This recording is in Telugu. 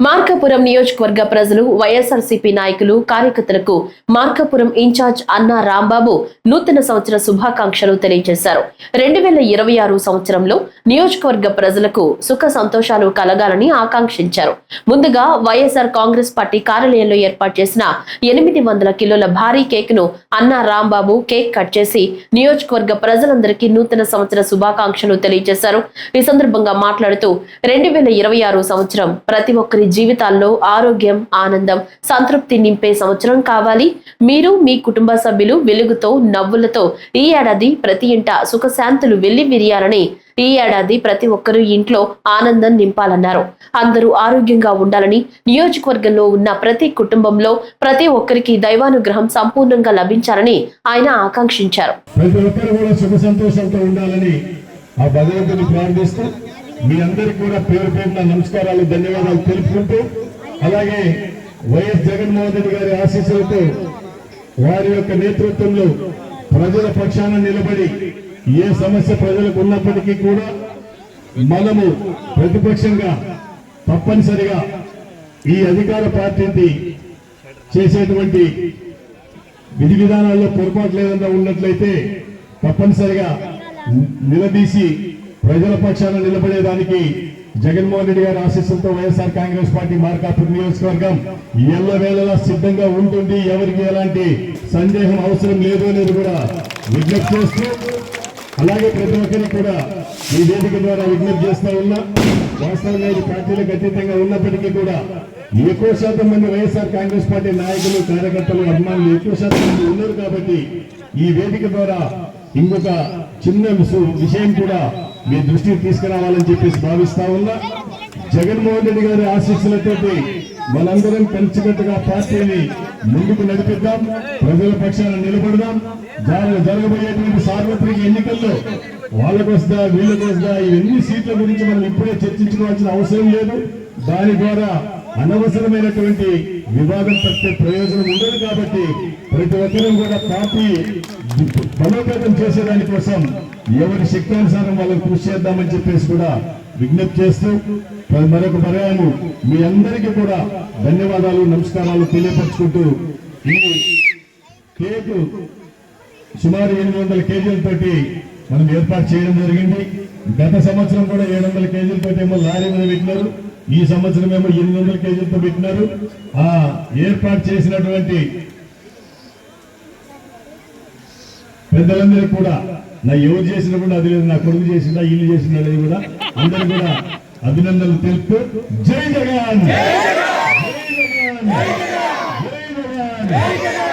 మార్కాపురం నియోజకవర్గ ప్రజలు వైఎస్ఆర్సీపీ నాయకులు కార్యకర్తలకు మార్కాపురం ఇన్ఛార్జ్ అన్నా రాంబాబు నూతన సంవత్సర శుభాకాంక్షలు తెలియజేశారు. 2026 సంవత్సరంలో నియోజకవర్గ ప్రజలకు సుఖ సంతోషాలు కలగాలని ఆకాంక్షించారు. ముందుగా వైఎస్ఆర్ కాంగ్రెస్ పార్టీ కార్యాలయంలో ఏర్పాటు చేసిన 800 కిలోల భారీ కేక్ ను అన్నా రాంబాబు కేక్ కట్ చేసి నియోజకవర్గ ప్రజలందరికీ నూతన సంవత్సర శుభాకాంక్షలు తెలియజేశారు. ఈ సందర్భంగా మాట్లాడుతూ 2026 సంవత్సరం ప్రతి ఒక్కరి జీవితాల్లో ఆరోగ్యం, ఆనందం, సంతృప్తి నింపే సంవత్సరం కావాలి. మీరు మీ కుటుంబ సభ్యులు వెలుగుతో, నవ్వులతో ఈ ఏడాది ప్రతి ఇంట సుఖశాంతులు వెళ్లి విరియాలని, ఈ ఏడాది ప్రతి ఒక్కరూ ఇంట్లో ఆనందం నింపాలన్నారు. అందరూ ఆరోగ్యంగా ఉండాలని, నియోజకవర్గంలో ఉన్న ప్రతి కుటుంబంలో ప్రతి ఒక్కరికి దైవానుగ్రహం సంపూర్ణంగా లభించాలని ఆయన ఆకాంక్షించారు. ప్రతి ఒక్కరు కూడా సుఖ సంతోషంతో ఉండాలని ఆ భగవంతుని ప్రార్థిస్తూ మీ అందరికీ కూడా పేరు పేరున నమస్కారాలు, ధన్యవాదాలు తెలుపుకుంటూ, అలాగే వైఎస్ జగన్మోహన్ రెడ్డి గారి ఆశీస్సులతో వారి యొక్క నేతృత్వంలో ప్రజల పక్షాన నిలబడి ఏ సమస్య ప్రజలకు ఉన్నప్పటికీ కూడా మనము ప్రతిపక్షంగా తప్పనిసరిగా ఈ అధికార పార్టీని చేసేటువంటి విధి విధానాల్లో పొరపాటు లేకుండా ఉన్నట్లయితే తప్పనిసరిగా నిలదీసి ప్రజల పక్షాన నిలబడేదానికి జగన్మోహన్ రెడ్డి గారి ఆశీస్సులతో వైఎస్ఆర్ కాంగ్రెస్ పార్టీ మార్కాపురం నియోజకవర్గం ఎల్లవేళలా సిద్ధంగా ఉంటుంది. ఎవరికి ఎలాంటి సందేహం అవసరం లేదు అనేది కూడా విజ్ఞప్తి చేస్తూ, అలాగే ప్రతి ఒక్కరికి కూడా ఈ వేదిక ద్వారా విజ్ఞప్తి చేస్తూ ఉన్నా, వాస్తవంగా ఈ పార్టీలకు అతీతంగా ఉన్నప్పటికీ కూడా ఎక్కువ శాతం మంది వైఎస్ఆర్ కాంగ్రెస్ పార్టీ నాయకులు, కార్యకర్తలు, అభిమానులు ఎక్కువ శాతం మంది ఉన్నారు. కాబట్టి ఈ వేదిక ద్వారా ఇంకొక చిన్న విషయం కూడా మీ దృష్టికి తీసుకురావాలని చెప్పేసి భావిస్తా ఉన్నా. జగన్మోహన్ రెడ్డి గారి ఆశీస్సులతోటి మనందరం కలిసికట్టుగా పార్టీని ముందుకు నడిపిద్దాం, ప్రజల పక్షాన నిలబడదాం. జరగబోయేటువంటి సార్వత్రిక ఎన్నికల్లో వాళ్ళకు వస్తా, వీళ్ళకు వస్తా, ఇవన్నీ సీట్ల గురించి మనం ఇప్పుడే చర్చించుకోవాల్సిన అవసరం లేదు. దాని ద్వారా అనవసరమైనటువంటి వివాదం తప్పే ప్రయోజనం ఉండదు. కాబట్టి ప్రతి ఒక్కరూ కూడా పార్టీ బలోపేతం చేసేదాని కోసం ఎవరి శక్తానుసారం వాళ్ళకి కృషి చేద్దామని చెప్పేసి కూడా విజ్ఞప్తి చేస్తూ, మరొక పర్యాయము మీ అందరికీ కూడా ధన్యవాదాలు, నమస్కారాలు తెలియపరుచుకుంటూ, ఈ కేకు సుమారు 800 కేజీలతోటి మనం ఏర్పాటు చేయడం జరిగింది. గత సంవత్సరం కూడా 700 కేజీలతో ఏమో లారీ మీద పెట్టినారు, ఈ సంవత్సరం ఏమో 800 కేజీలతో పెట్టినారు. ఆ ఏర్పాటు చేసినటువంటి పెద్దలందరికీ కూడా, నా ఎవరు చేసినా కూడా అది లేదు, నా కొడుకు చేసినా, ఇల్లు చేసినా అది కూడా, అందరూ కూడా అభినందనలు తెలుపుతూ జై జగన్, జై జగన్, జై జగన్, జై జగన్.